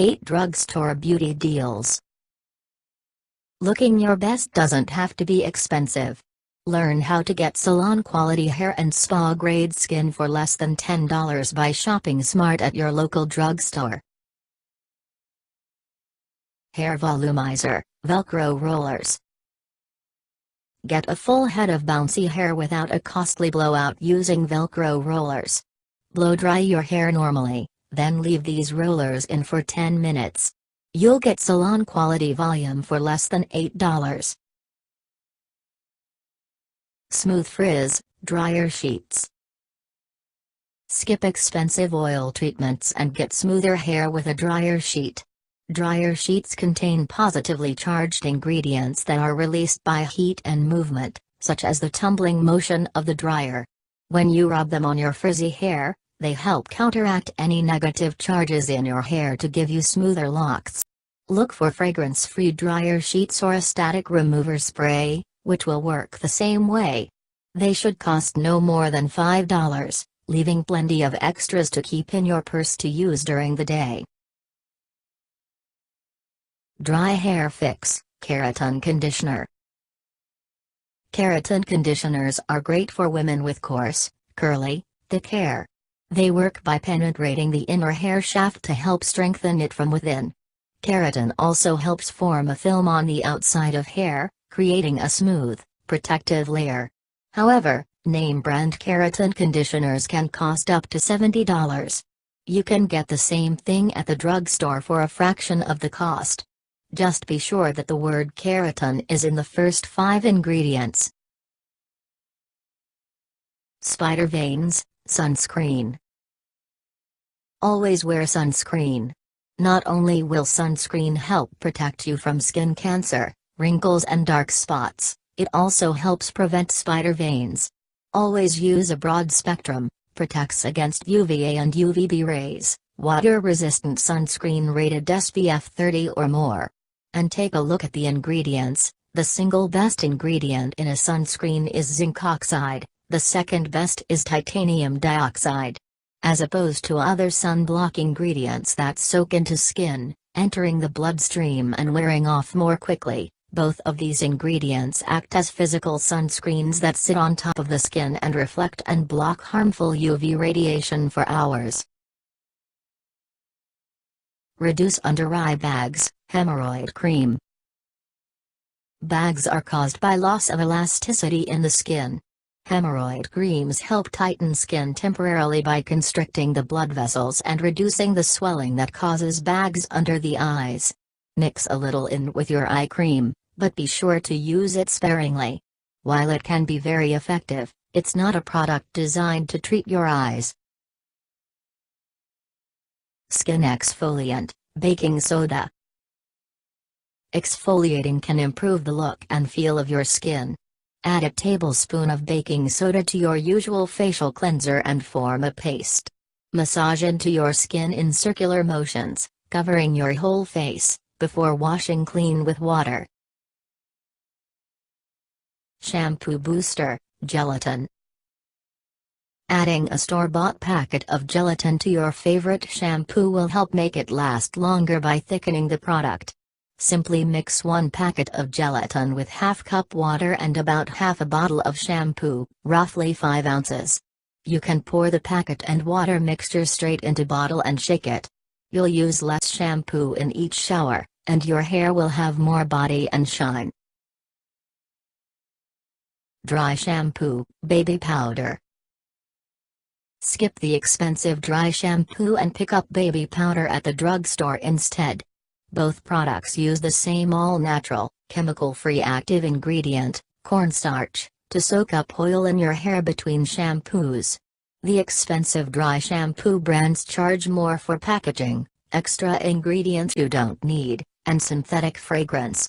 8 Drugstore Beauty Deals. Looking your best doesn't have to be expensive. Learn how to get salon-quality hair and spa-grade skin for less than $10 by shopping smart at your local drugstore. Hair Volumizer, Velcro Rollers. Get a full head of bouncy hair without a costly blowout using Velcro rollers. Blow dry your hair normally, then leave these rollers in for 10 minutes. You'll get salon-quality volume for less than $8. Smooth Frizz, Dryer Sheets. Skip expensive oil treatments and get smoother hair with a dryer sheet. Dryer sheets contain positively charged ingredients that are released by heat and movement, such as the tumbling motion of the dryer. When you rub them on your frizzy hair, they help counteract any negative charges in your hair to give you smoother locks. Look for fragrance-free dryer sheets or a static remover spray, which will work the same way. They should cost no more than $5, leaving plenty of extras to keep in your purse to use during the day. Dry Hair Fix, Keratin Conditioner. Keratin conditioners are great for women with coarse, curly, thick hair. They work by penetrating the inner hair shaft to help strengthen it from within. Keratin also helps form a film on the outside of hair, creating a smooth, protective layer. However, name-brand keratin conditioners can cost up to $70. You can get the same thing at the drugstore for a fraction of the cost. Just be sure that the word keratin is in the first 5 ingredients. Spider Veins, Sunscreen. Always wear sunscreen. Not only will sunscreen help protect you from skin cancer, wrinkles and dark spots, it also helps prevent spider veins. Always use a broad spectrum, protects against UVA and UVB rays, water-resistant sunscreen rated SPF 30 or more. And take a look at the ingredients. The single best ingredient in a sunscreen is zinc oxide, the second best is titanium dioxide. As opposed to other sunblock ingredients that soak into skin, entering the bloodstream and wearing off more quickly, both of these ingredients act as physical sunscreens that sit on top of the skin and reflect and block harmful UV radiation for hours. Reduce under-eye bags, hemorrhoid cream. Bags are caused by loss of elasticity in the skin. Hemorrhoid creams help tighten skin temporarily by constricting the blood vessels and reducing the swelling that causes bags under the eyes. Mix a little in with your eye cream, but be sure to use it sparingly. While it can be very effective, it's not a product designed to treat your eyes. Skin exfoliant, baking soda. Exfoliating can improve the look and feel of your skin. Add a tablespoon of baking soda to your usual facial cleanser and form a paste. Massage into your skin in circular motions, covering your whole face, before washing clean with water. Shampoo Booster, Gelatin. Adding a store-bought packet of gelatin to your favorite shampoo will help make it last longer by thickening the product. Simply mix 1 packet of gelatin with half cup water and about half a bottle of shampoo, roughly 5 ounces. You can pour the packet and water mixture straight into bottle and shake it. You'll use less shampoo in each shower, and your hair will have more body and shine. Dry shampoo, baby powder. Skip the expensive dry shampoo and pick up baby powder at the drugstore instead. Both products use the same all-natural, chemical-free active ingredient, cornstarch, to soak up oil in your hair between shampoos. The expensive dry shampoo brands charge more for packaging, extra ingredients you don't need, and synthetic fragrance.